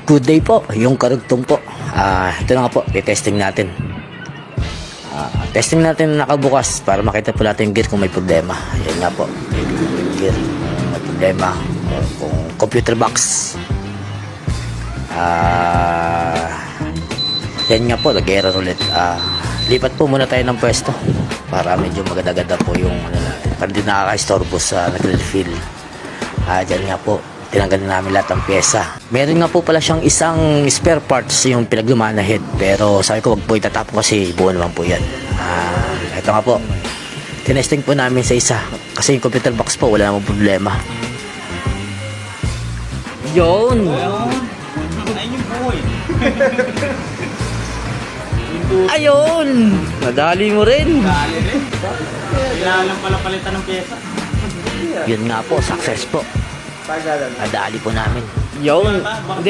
Good day po, yung karugtong po. Ito na nga po, testing natin. Testing natin nakabukas para makita po natin yung gear kung may problema. Yan nga po, yung gear kung may problema. Kung computer box. Yan nga po, nag-error ulit. Lipat po muna tayo ng pwesto para medyo maganda-ganda po yung ano natin. Para hindi nakaka-istorbo sa nag-refill. Dyan nga po, tinanggal na namin lahat ng pyesa. Meron nga po pala siyang isang spare parts yung pinaglumaan na head. Pero sabi ko wag po itatapon kasi buo naman po yan. Ito nga po, tinesting po namin sa isa. Kasi yung computer box po wala namang problema. Yun! Ayun yung buhay. Ayun! Nadali mo rin! Dali rin. Kailangan lang pala palitan ng pyesa. Yun nga po, success po. Nadali po namin. Yun!